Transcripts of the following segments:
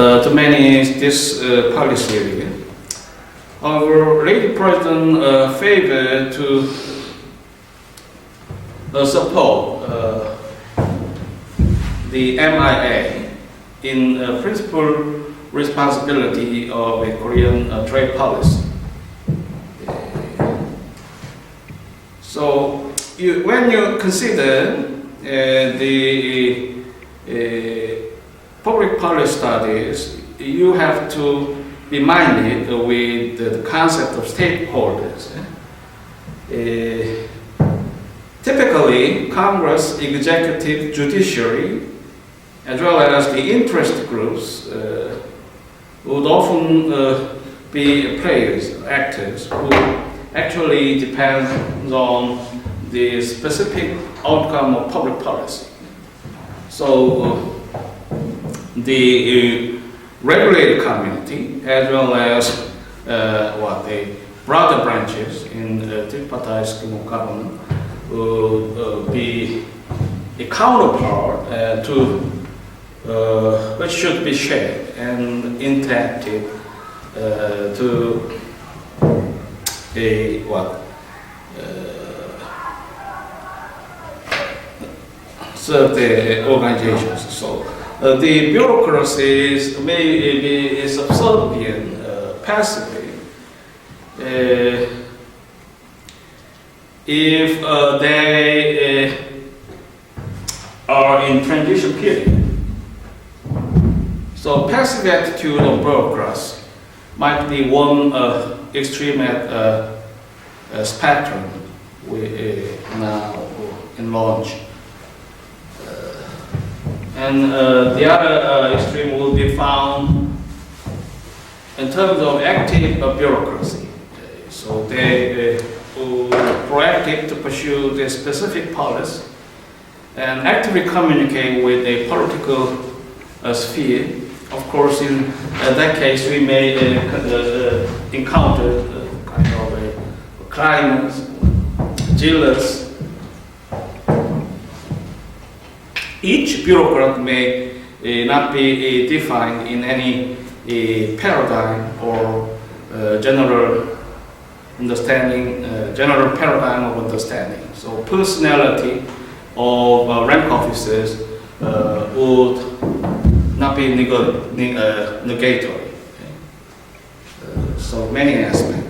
to manage this policy area. Our lady president favored to support the MIA in principal responsibility of a Korean trade policy. So when you consider the public policy studies, you have to be minded with the concept of stakeholders. Typically, Congress, executive, judiciary, as well as the interest groups would often be players, actors, who actually depend on the specific outcome of public policy. So the regulated community, as well as the broader branches in the tripartite scheme of government, would be a counterpart to which should be shared and interactive to serve the organizations. So the bureaucracies may be subservient passively if they are in transition period. So passive attitude of bureaucrats might be one extreme spectrum we now in launch. And the other extreme will be found in terms of active bureaucracy. So they are proactive to pursue their specific policy and actively communicate with a political sphere. Of course, in that case, we may encounter kind of a climate, jealous. Each bureaucrat may not be defined in any paradigm or general understanding, general paradigm of understanding. So personality of rank officers would not be negatory. Okay? So many aspects.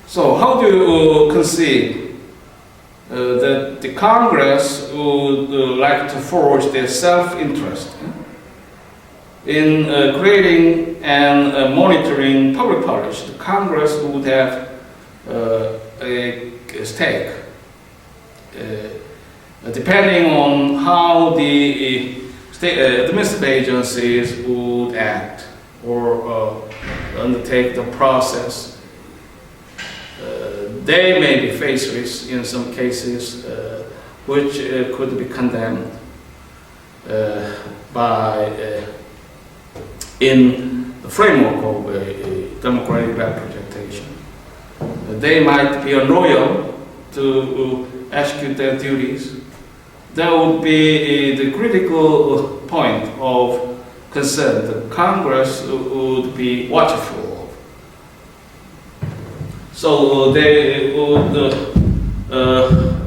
So how do you conceive that the Congress would like to forge their self-interest in creating and monitoring public policy? The Congress would have a stake, depending on how the administrative agencies would act or undertake the process. They may be faced with, in some cases, which could be condemned in the framework of a democratic representation. They might be unloyal to execute their duties. That would be the critical point of concern that Congress would be watchful. So they would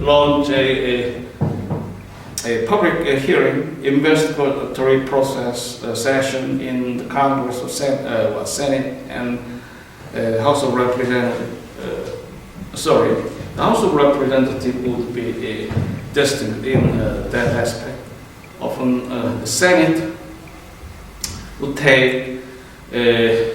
launch a public hearing, investigatory process session in the Congress of Senate and House of Representatives. The House of Representatives would be distinct in that aspect. Often the Senate would take a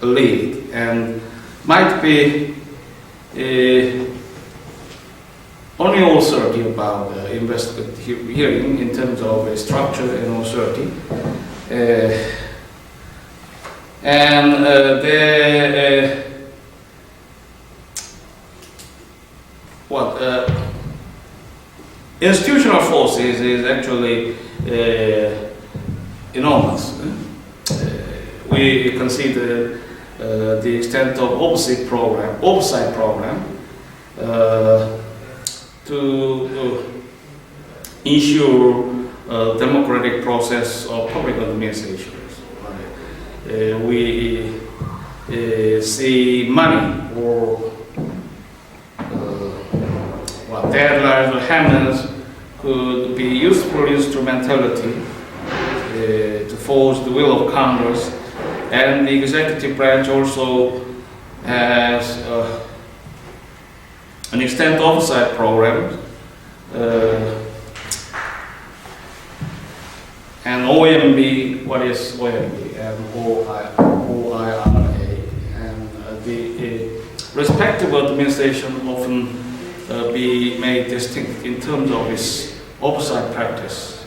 lead and might be only authority about investigative hearing in terms of structure and authority. Institutional forces is actually enormous. We consider the extent of oversight program to ensure a democratic process of public administration. We see money or deadlines or hammers could be useful instrumentality to force the will of Congress, and the executive branch also has an extent oversight program and OMB. What is OMB and OIRA? And the respective administration often be made distinct in terms of its oversight practice.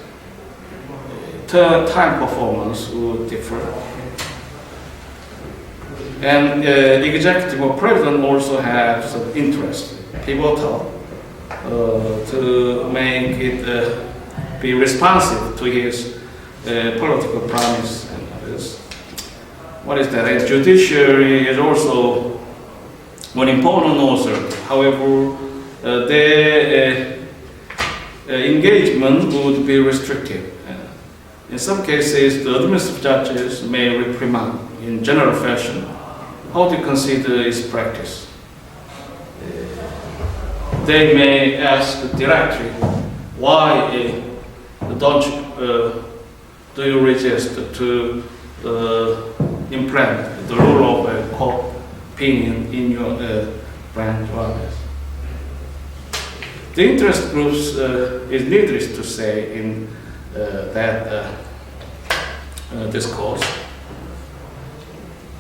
Time performance would differ. And the executive or president also have some interest, pivotal, to make it be responsive to his political promise and others. What is that? And judiciary is also one important authority. However, their engagement would be restricted. In some cases, the administrative judges may reprimand in general fashion how to consider its practice. They may ask directly, why do you resist to implement the rule of court opinion in your branch office? The interest groups is needless to say in that discourse.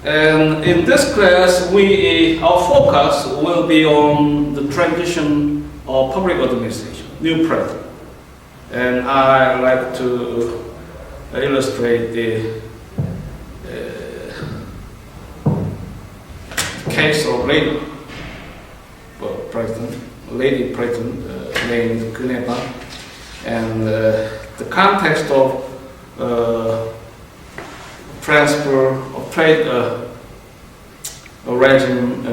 And in this class, our focus will be on the transition of public administration, new president. And I like to illustrate the case of lady president named Guneba, and the context of transfer of trade regime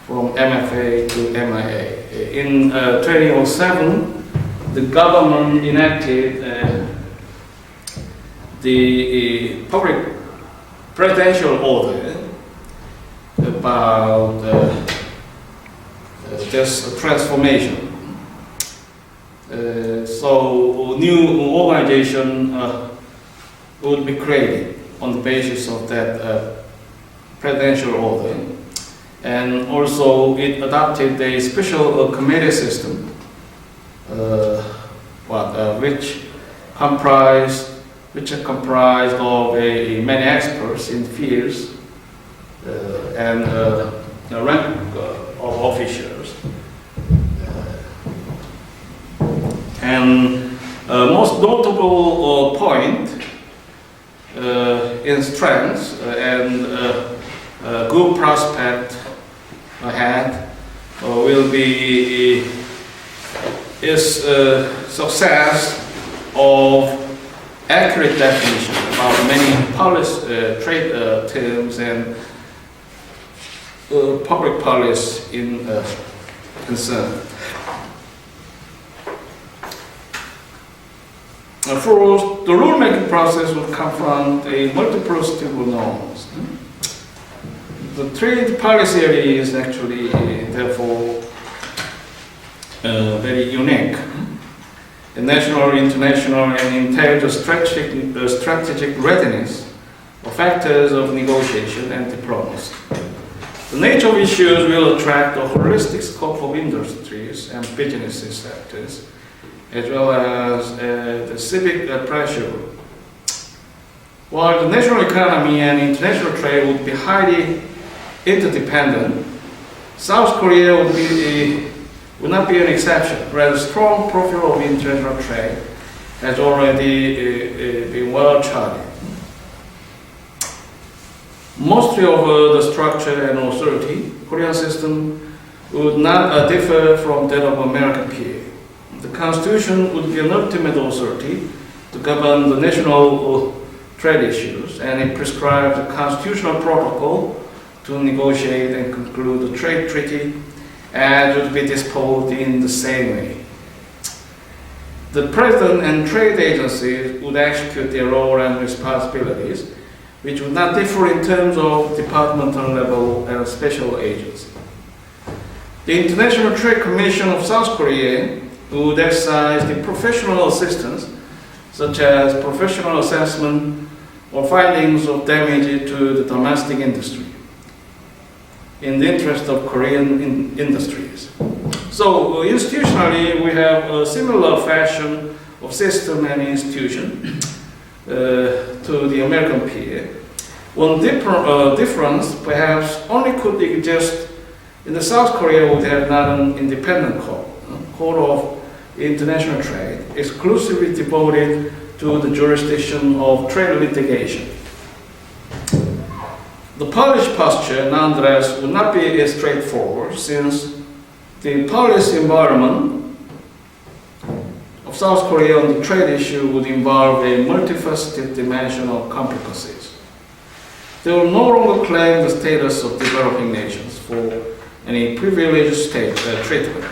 from MFA to MIA. In 2007, the government enacted the public presidential order about this transformation. So new organization would be created on the basis of that presidential order, and also it adopted a special committee system, which are comprised of many experts in fields and a rank of officials. And most notable point in strengths and good prospect ahead will be is success of accurate definition about many policy, trade terms and public policy in concern. First, the rulemaking process will confront a multiplicity of norms. The trade policy area is actually, therefore, very unique. The national, international, and intelligent strategic readiness are factors of negotiation and diplomacy. The nature of issues will attract a holistic scope of industries and business sectors, as well as the civic pressure. While the national economy and international trade would be highly interdependent, South Korea would not be an exception. Rather, strong profile of international trade has already been well charted. Mostly of the structure and authority, Korean system would not differ from that of American PA. The Constitution would be an ultimate authority to govern the national trade issues, and it prescribes a constitutional protocol to negotiate and conclude the trade treaty, and would be disposed in the same way. The President and trade agencies would execute their role and responsibilities, which would not differ in terms of departmental level and special agency. The International Trade Commission of South Korea would exercise the professional assistance, such as professional assessment or findings of damage to the domestic industry, in the interest of Korean industries. So institutionally, we have a similar fashion of system and institution to the American peer. One difference perhaps only could exist in the South Korea would have not an independent court of international trade, exclusively devoted to the jurisdiction of trade litigation. The Polish posture, nonetheless, would not be as straightforward, since the policy environment of South Korea on the trade issue would involve a multifaceted dimension of complicacies. They will no longer claim the status of developing nations for any privileged state treatment,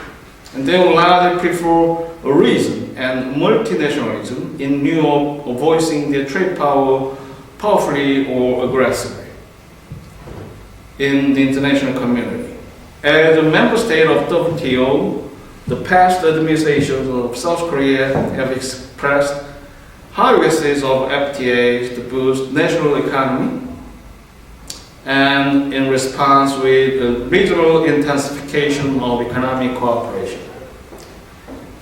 and they will largely prefer a reason and multinationalism in lieu of voicing their trade power powerfully or aggressively in the international community. As a member state of WTO, the past administrations of South Korea have expressed high wishes of FTAs to boost national economy, and in response with a regional intensification of economic cooperation.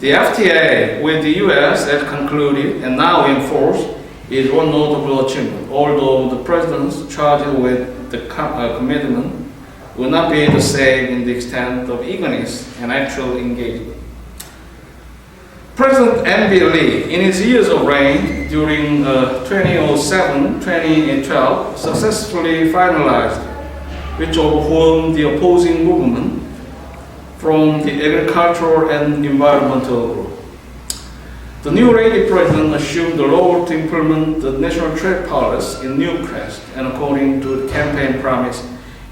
The FTA with the US as concluded and now in force is one notable achievement, although the president's charged with the commitment will not be the same in the extent of eagerness and actual engagement. President M.B. Lee, in his years of reign during 2007-2012, successfully finalized, which overwhelmed the opposing movement from the agricultural and environmental group. The new lady president assumed the role to implement the national trade policy in new crest and according to the campaign promise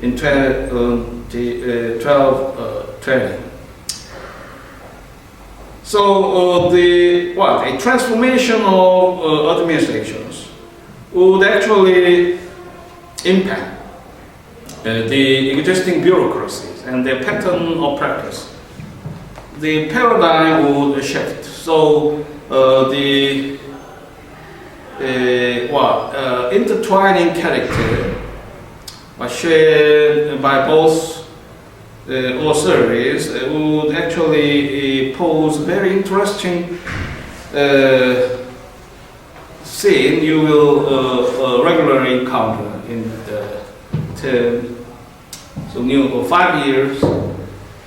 in 2020. So a transformation of administrations would actually impact the existing bureaucracies and their pattern of practice. The paradigm would shift. So the intertwining character shared by both authorities would actually pose very interesting scene you will regularly encounter in the term. So new 5 years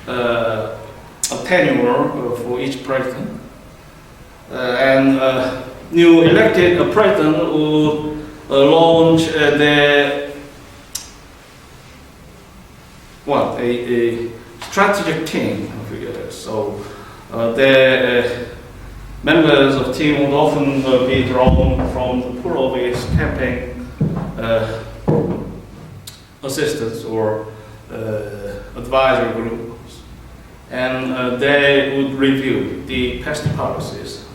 of tenure for each president, and new elected president would launch their a strategic team. So the members of the team would often be drawn from the pool of his campaign assistants or advisory groups, and they would review the past policies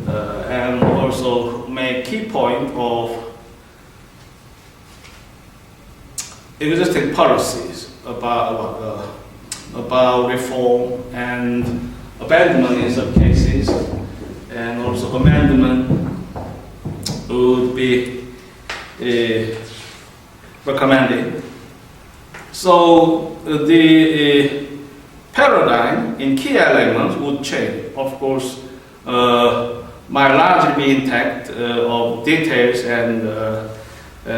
and also make key point of existing policies about reform and abandonment in some cases, and also amendment would be recommended. So the paradigm in key elements would change. Of course, might largely be intact of details and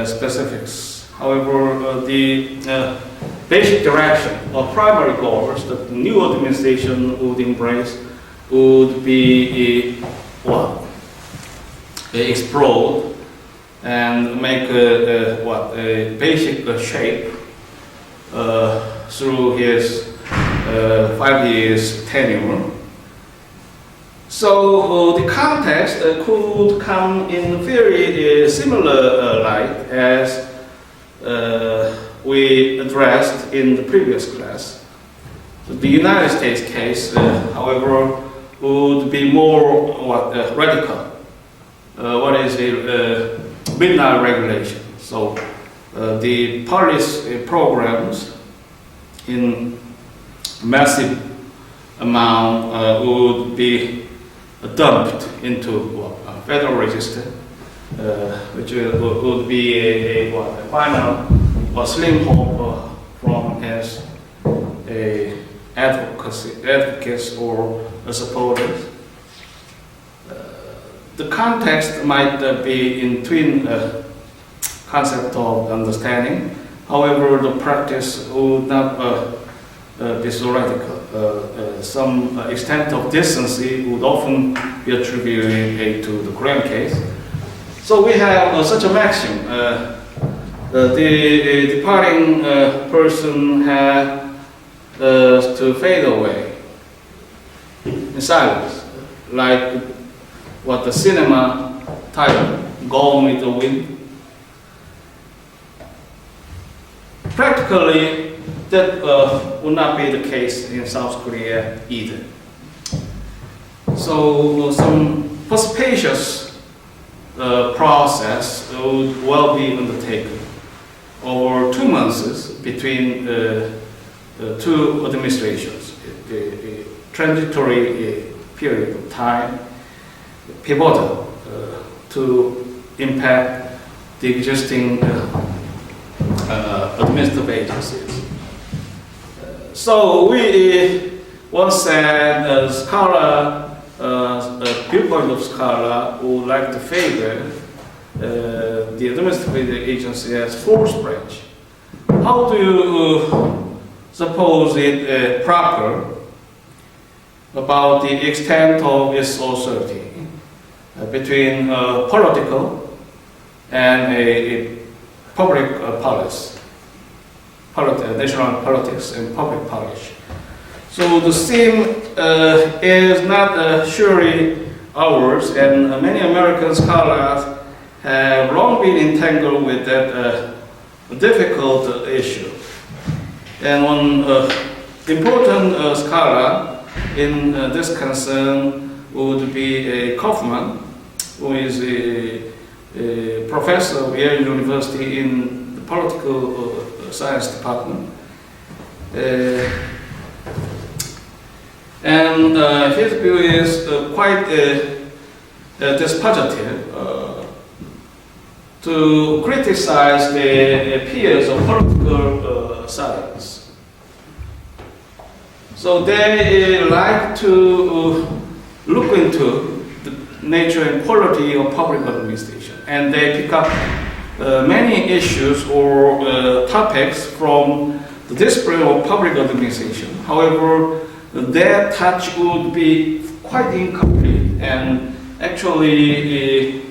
specifics. However, the basic direction or primary goals that the new administration would embrace would be explored and make a basic shape through his 5 years tenure. So the context could come in very similar light as we addressed in the previous class. So the United States case, however, would be more radical. What is a midnight regulation? So the policy programs in massive amount would be dumped into Federal Register, which would be a final slim hope from his advocates or supporters. The context might be in twin concept of understanding. However, the practice would not be so radical. Some extent of decency would often be attributed to the Korean case. So we have such a maxim. The departing person has to fade away in silence, like what the cinema title, Gone with the Wind. Practically, that would not be the case in South Korea either. So some perspicacious process would well be undertaken over 2 months between two administrations, a transitory period of time, pivotal to impact the existing administrative agencies. So we once said scholar, viewpoint of scholar would like to favor the administrative agency as fourth branch. How do you suppose it proper about the extent of its authority between political and a public policy, national politics and public policy. So the theme is not surely ours, and many American scholars have long been entangled with that difficult issue. And one important scholar in this concern would be Kaufman, who is a professor of Yale University in the political science department. And his view is quite dispositive to criticize the peers of political science. So they like to look into the nature and quality of public administration, and they pick up many issues or topics from the discipline of public administration. However, their touch would be quite incomplete, and actually